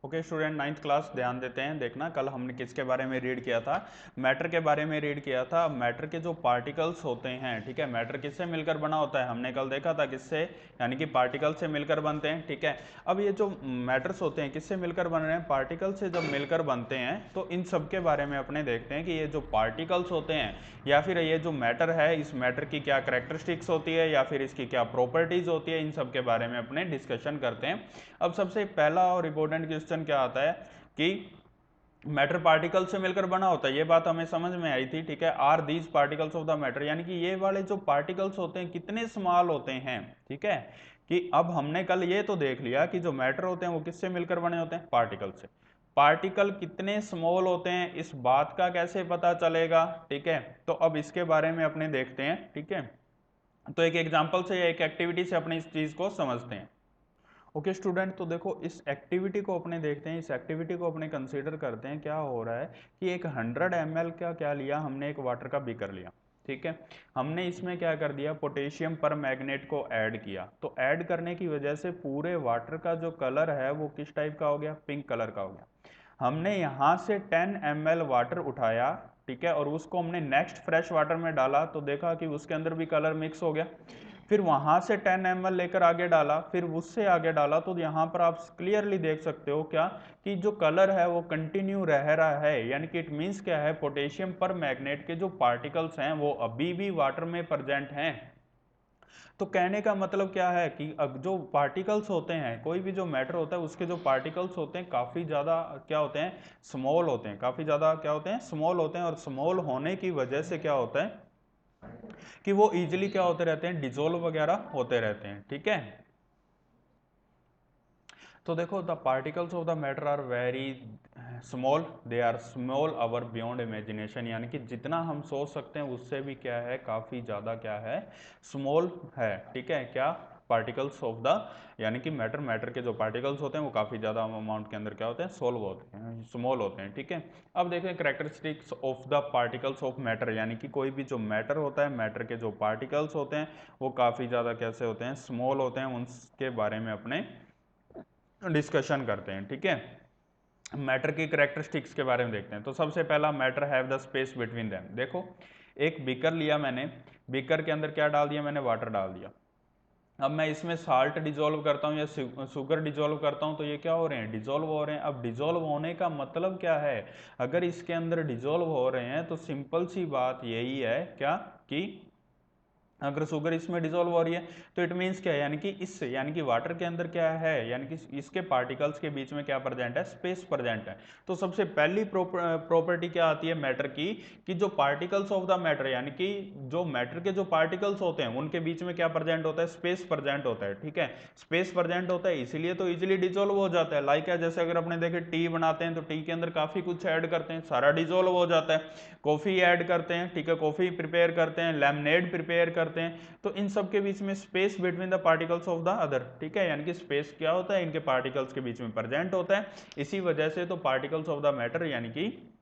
Okay student, ninth class ध्यान देते हैं। देखना कल हमने किसके बारे में रीड किया था, मैटर के बारे में रीड किया था। मैटर के जो पार्टिकल्स होते हैं, ठीक है, मैटर किससे मिलकर बना होता है, हमने कल देखा था किससे, यानी कि पार्टिकल से मिलकर बनते हैं। ठीक है, अब ये जो मैटर्स होते हैं किससे मिलकर बन रहे हैं, पार्टिकल से जब मिलकर बनते हैं तो इन सब के बारे में अपने देखते हैं कि ये जो पार्टिकल्स होते हैं या फिर ये जो मैटर है, इस मैटर की क्या कैरेक्टरिस्टिक्स होती है या फिर इसकी क्या प्रॉपर्टीज होती है, इन सब के बारे में अपने डिस्कशन करते हैं। अब सबसे पहला और इम्पोर्टेंट क्वेश्चन क्या आता है कि मैटर पार्टिकल से मिलकर बना होता है, ये बात हमें समझ में आई थी। ठीक है, are these particles of the matter, यानी कि ये वाले जो पार्टिकल्स होते हैं कितने स्मॉल होते हैं। ठीक है, कि अब हमने कल ये तो देख लिया कि जो मैटर होते हैं वो किससे मिलकर बने होते हैं, पार्टिकल से। पार्टिकल कितने स्मॉल होते हैं इस बात का कैसे पता चलेगा। ठीक है, तो अब इसके बारे में अपने देखते हैं। ठीक है, तो एक एग्जाम्पल से या एक एक्टिविटी से अपने इस चीज को समझते हैं। ओके स्टूडेंट, तो देखो इस एक्टिविटी को अपने देखते हैं, इस एक्टिविटी को अपने कंसीडर करते हैं। क्या हो रहा है कि एक 100 ml का क्या लिया हमने, एक वाटर का बीकर लिया। ठीक है, हमने इसमें क्या कर दिया, पोटेशियम पर मैग्नेट को ऐड किया। तो ऐड करने की वजह से पूरे वाटर का जो कलर है वो किस टाइप का हो गया, पिंक कलर का हो गया। हमने यहाँ से 10 ml वाटर उठाया, ठीक है, और उसको हमने नेक्स्ट फ्रेश वाटर में डाला तो देखा कि उसके अंदर भी कलर मिक्स हो गया। फिर वहां से 10 ml लेकर आगे डाला, फिर उससे आगे डाला, तो यहाँ पर आप क्लियरली देख सकते हो क्या कि जो कलर है वो कंटिन्यू रह रहा है। यानी कि इट मीन्स क्या है, पोटेशियम पर मैग्नेट के जो पार्टिकल्स हैं वो अभी भी वाटर में प्रेजेंट हैं। तो कहने का मतलब क्या है कि अब जो पार्टिकल्स होते हैं, कोई भी जो मैटर होता है उसके जो पार्टिकल्स होते हैं काफ़ी ज़्यादा क्या होते हैं, स्मॉल होते हैं, काफ़ी ज़्यादा क्या होते हैं, स्मॉल होते हैं। और स्मॉल होने की वजह से क्या होता है कि वो इजीली क्या होते रहते हैं, डिजोल्व वगैरह होते रहते हैं। ठीक है, तो देखो the particles of the matter are very small, they are small our beyond imagination, यानी कि जितना हम सोच सकते हैं उससे भी क्या है, काफ़ी ज़्यादा क्या है, स्मॉल है। ठीक है, क्या, पार्टिकल्स ऑफ द, यानी कि मैटर के जो पार्टिकल्स होते हैं वो काफ़ी ज़्यादा अमाउंट के अंदर क्या होते हैं, सोल्व होते हैं, स्मॉल होते हैं। ठीक है, अब देखें characteristics of the particles of matter, यानी कि कोई भी जो मैटर होता है, मैटर के जो पार्टिकल्स होते हैं वो काफ़ी ज़्यादा कैसे होते हैं, स्मॉल होते हैं। उनके बारे में अपने डिस्कशन करते हैं। ठीक है, मैटर की करेक्टरिस्टिक्स के बारे में देखते हैं। तो सबसे पहला, matter have the space between them. देखो एक बीकर लिया मैंने, बीकर के अंदर क्या डाल दिया मैंने, वाटर डाल दिया। अब मैं इसमें साल्ट डिजोल्व करता हूँ या शुगर डिजोल्व करता हूँ तो ये क्या हो रहे हैं, डिजोल्व हो रहे हैं। अब डिजोल्व होने का मतलब क्या है, अगर इसके अंदर डिजोल्व हो रहे हैं तो सिंपल सी बात यही है क्या कि अगर शुगर इसमें डिजोल्व हो रही है तो इट मीन्स क्या है, यानी कि इस, यानी कि वाटर के अंदर क्या है, यानी कि इसके पार्टिकल्स के बीच में क्या प्रेजेंट है, स्पेस प्रेजेंट है। तो सबसे पहली प्रॉपर्टी क्या आती है मैटर की, कि जो पार्टिकल्स ऑफ द मैटर, यानी कि जो मैटर के जो पार्टिकल्स होते हैं उनके बीच में क्या प्रेजेंट होता है, स्पेस प्रेजेंट होता है। ठीक है, स्पेस प्रेजेंट होता है इसीलिए तो इजिली डिजोल्व हो जाता है। लाइक है, जैसे अगर अपने देखे टी बनाते हैं तो टी के अंदर काफी कुछ ऐड करते हैं, सारा डिजोल्व हो जाता है। कॉफी ऐड करते हैं, ठीक है, कॉफी प्रिपेयर करते हैं, लेमनेड प्रिपेयर करते हैं, तो इन सब के बीच में space between the particles of the other. ठीक है, यानी कि स्पेस क्या होता है, इनके पार्टिकल्स के बीच में प्रेजेंट होता है। इसी वजह से तो पार्टिकल्स ऑफ द मैटर, यानी कि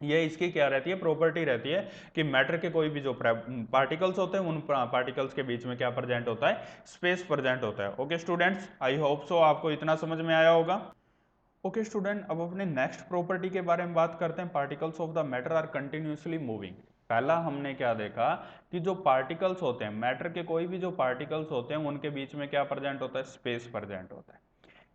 ये इसकी क्या रहती है, प्रॉपर्टी रहती है कि मैटर के कोई भी जो पार्टिकल्स होते हैं उन पार्टिकल्स के बीच में क्या प्रेजेंट होता है, स्पेस प्रेजेंट होता है। Okay students, I hope so आपको इतना समझ में आया होगा। ओके स्टूडेंट, अब अपने नेक्स्ट प्रॉपर्टी के बारे में बात करते हैं। Particles of the matter are continuously moving. पहला हमने क्या देखा कि जो पार्टिकल्स होते हैं, मैटर के कोई भी जो पार्टिकल्स होते हैं उनके बीच में क्या प्रेजेंट होता है, स्पेस प्रेजेंट होता है।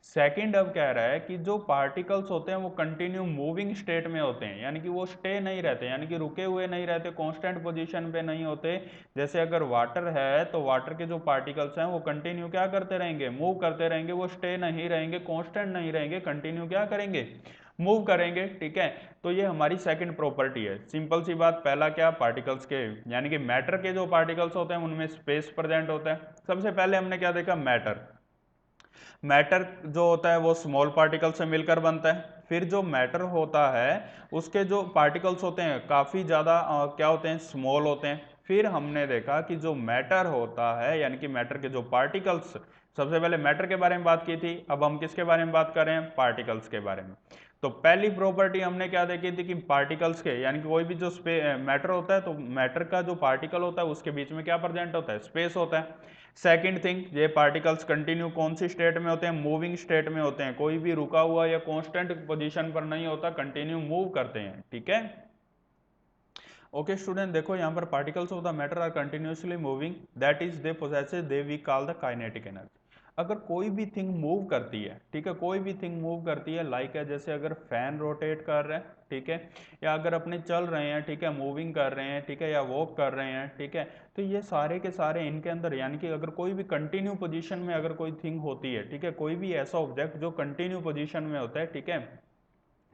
सेकंड अब कह रहा है कि जो पार्टिकल्स होते हैं वो कंटिन्यू मूविंग स्टेट में होते हैं, यानी कि वो स्टे नहीं रहते, यानी कि रुके हुए नहीं रहते, कांस्टेंट पोजीशन पे नहीं होते। जैसे अगर वाटर है तो वाटर के जो पार्टिकल्स हैं वो कंटिन्यू क्या करते रहेंगे, मूव करते रहेंगे, वो स्टे नहीं रहेंगे, कांस्टेंट नहीं रहेंगे, कंटिन्यू क्या करेंगे, मूव करेंगे। ठीक है, तो ये हमारी सेकंड प्रॉपर्टी है। सिंपल सी बात, पहला क्या, पार्टिकल्स के, यानी कि मैटर के जो पार्टिकल्स होते हैं उनमें स्पेस प्रेजेंट होता है। सबसे पहले हमने क्या देखा, मैटर, मैटर जो होता है वो स्मॉल पार्टिकल से मिलकर बनता है। फिर जो मैटर होता है उसके जो पार्टिकल्स होते हैं काफ़ी ज़्यादा क्या होते हैं, स्मॉल होते हैं। फिर हमने देखा कि जो मैटर होता है, यानी कि मैटर के जो पार्टिकल्स, सबसे पहले मैटर के बारे में बात की थी, अब हम किसके बारे में बात कर रहे हैं, पार्टिकल्स के बारे में। तो पहली प्रॉपर्टी हमने क्या देखी थी कि पार्टिकल्स के, यानी कि कोई भी जो मैटर होता है तो मैटर का जो पार्टिकल होता है उसके बीच में क्या प्रेजेंट होता है, स्पेस होता है। सेकंड थिंग, ये पार्टिकल्स कंटिन्यू कौन सी स्टेट में होते हैं, मूविंग स्टेट में होते हैं, कोई भी रुका हुआ या कांस्टेंट पोजीशन पर नहीं होता, कंटिन्यू मूव करते हैं, ठीक है। ओके स्टूडेंट, देखो यहाँ पर particles of the matter are continuously moving, that is they possesses they we call the kinetic energy. अगर कोई भी थिंग मूव करती है, ठीक है, कोई भी थिंग मूव करती है, लाइक है जैसे अगर फैन रोटेट कर रहे हैं, ठीक है, या अगर अपने चल रहे हैं, ठीक है, मूविंग कर रहे हैं, ठीक है, या वॉक कर रहे हैं, ठीक है, तो ये सारे के सारे इनके अंदर, यानी कि अगर कोई भी कंटिन्यू पोजीशन में अगर कोई थिंग होती है, ठीक है, कोई भी ऐसा ऑब्जेक्ट जो कंटिन्यू पोजीशन में होता है, ठीक है,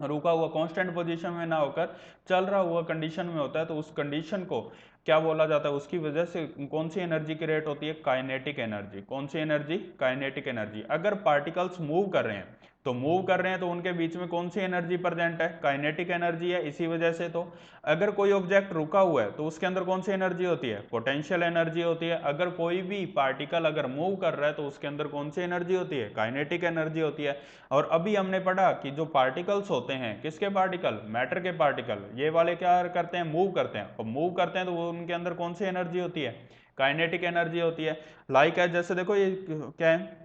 रुका हुआ कांस्टेंट पोजीशन में ना होकर चल रहा हुआ कंडीशन में होता है, तो उस कंडीशन को क्या बोला जाता है, उसकी वजह से कौन सी एनर्जी क्रिएट होती है, काइनेटिक एनर्जी। कौन सी एनर्जी, काइनेटिक एनर्जी। अगर पार्टिकल्स मूव कर रहे हैं तो मूव कर रहे हैं तो उनके बीच में कौन सी एनर्जी प्रेजेंट है, काइनेटिक एनर्जी है, इसी वजह से। तो अगर कोई ऑब्जेक्ट रुका हुआ है तो उसके अंदर कौन सी एनर्जी होती है, पोटेंशियल एनर्जी होती है। अगर कोई भी पार्टिकल अगर मूव कर रहा है तो उसके अंदर कौन सी एनर्जी होती है, काइनेटिक एनर्जी होती है। और अभी हमने पढ़ा कि जो पार्टिकल्स होते हैं, किसके पार्टिकल, मैटर के पार्टिकल, ये वाले क्या करते हैं, मूव करते हैं, और मूव करते हैं तो वो उनके अंदर कौन सी एनर्जी होती है, काइनेटिक एनर्जी होती है। लाइक है जैसे देखो ये क्या है,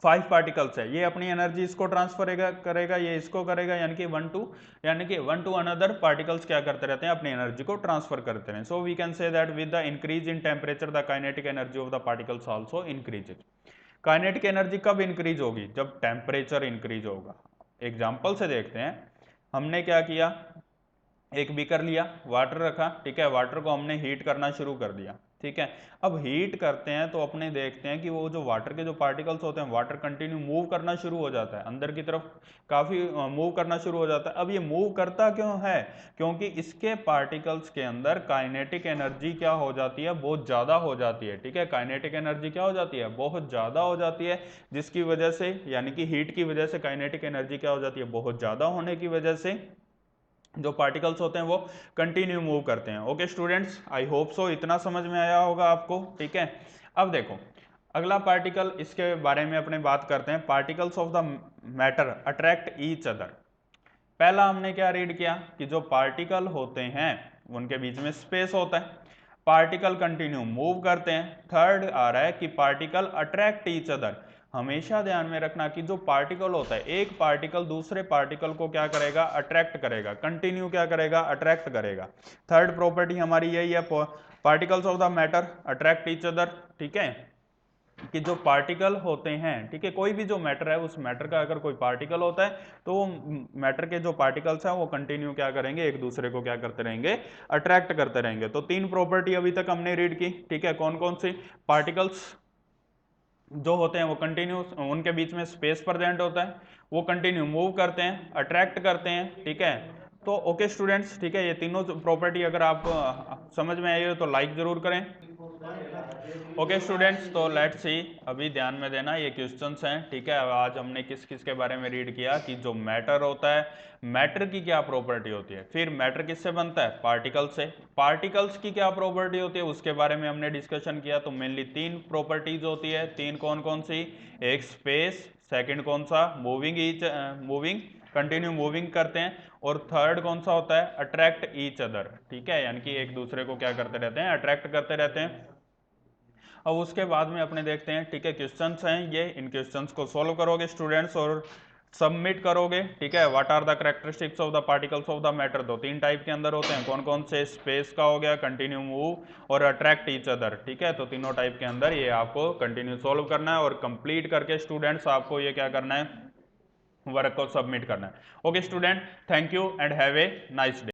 5 पार्टिकल्स है, ये अपनी एनर्जी इसको ट्रांसफर करेगा, ये इसको करेगा, यानी कि वन टू अनदर पार्टिकल्स क्या करते रहते हैं, अपनी एनर्जी को ट्रांसफर करते हैं। So we can say that with the increase in temperature the kinetic energy of the particles also increases. Kinetic energy कब इंक्रीज होगी, जब टेम्परेचर इंक्रीज होगा। एग्जाम्पल से देखते हैं, हमने क्या किया, एक बीकर लिया, वाटर रखा, ठीक है, वाटर को हमने हीट करना शुरू कर दिया, ठीक है। अब हीट करते हैं तो अपने देखते हैं कि वो जो वाटर के जो पार्टिकल्स होते हैं, वाटर कंटिन्यू मूव करना शुरू हो जाता है, अंदर की तरफ काफी मूव करना शुरू हो जाता है। अब ये मूव करता क्यों है, क्योंकि इसके पार्टिकल्स के अंदर काइनेटिक एनर्जी क्या हो जाती है, बहुत ज्यादा हो जाती है, ठीक है। काइनेटिक एनर्जी क्या हो जाती है, बहुत ज्यादा हो जाती है, जिसकी वजह से, यानी कि हीट की वजह से काइनेटिक एनर्जी क्या हो जाती है, बहुत ज्यादा होने की वजह से जो पार्टिकल्स होते हैं वो कंटिन्यू मूव करते हैं। Okay students, I hope so इतना समझ में आया होगा आपको, ठीक है। अब देखो अगला पार्टिकल, इसके बारे में अपने बात करते हैं, particles of the matter attract each other. पहला हमने क्या रीड किया कि जो पार्टिकल होते हैं उनके बीच में स्पेस होता है, पार्टिकल कंटिन्यू मूव करते हैं। थर्ड आ रहा है कि पार्टिकल अट्रैक्ट ईच अदर। हमेशा ध्यान में रखना कि जो पार्टिकल होता है, एक पार्टिकल दूसरे पार्टिकल को क्या करेगा, अट्रैक्ट करेगा, कंटिन्यू क्या करेगा, अट्रैक्ट करेगा। थर्ड प्रॉपर्टी हमारी यही है, particles of the matter attract each other, ठीक है, कि जो पार्टिकल होते हैं, ठीक है, कोई भी जो मैटर है, उस मैटर का अगर कोई पार्टिकल होता है तो वो मैटर के जो पार्टिकल्स हैं वो कंटिन्यू क्या करेंगे, एक दूसरे को क्या करते रहेंगे, अट्रैक्ट करते रहेंगे। तो 3 प्रॉपर्टी अभी तक हमने रीड की, ठीक है। कौन कौन सी, पार्टिकल्स जो होते हैं वो कंटिन्यू, उनके बीच में स्पेस प्रेजेंट होता है, वो कंटिन्यू मूव करते हैं, अट्रैक्ट करते हैं, ठीक है। तो ओके स्टूडेंट्स, ठीक है, ये तीनों प्रॉपर्टी अगर आपको समझ में आई हो तो लाइक जरूर करें। ओके स्टूडेंट्स, तो लेट्स सी, अभी ध्यान में देना, ये क्वेश्चंस हैं, ठीक है। अब आज हमने किस किस के बारे में रीड किया कि जो मैटर होता है, मैटर की क्या प्रॉपर्टी होती है, फिर मैटर किससे बनता है, पार्टिकल से, पार्टिकल्स की क्या प्रॉपर्टी होती है उसके बारे में हमने डिस्कशन किया। तो मेनली 3 प्रॉपर्टीज होती है, 3 कौन कौन सी, एक स्पेस, सेकेंड कौन सा, मूविंग, कंटिन्यू मूविंग करते हैं, और थर्ड कौन सा होता है, अट्रैक्ट ईच अदर, ठीक है, यानी कि एक दूसरे को क्या करते रहते हैं, अट्रैक्ट करते रहते हैं। अब उसके बाद में अपने देखते हैं, ठीक है, क्वेश्चंस हैं ये, इन क्वेश्चंस को सॉल्व करोगे स्टूडेंट्स और सबमिट करोगे, ठीक है। What are the characteristics of the particles of the matter, दो 3 टाइप के अंदर होते हैं, कौन कौन से, स्पेस का हो गया, कंटिन्यू मूव और अट्रैक्ट ईच अदर, ठीक है। तो तीनों टाइप के अंदर ये आपको कंटिन्यू सॉल्व करना है और कंप्लीट करके स्टूडेंट्स आपको ये क्या करना है, वर्क को सबमिट करना है। Okay student, thank you and have a nice day.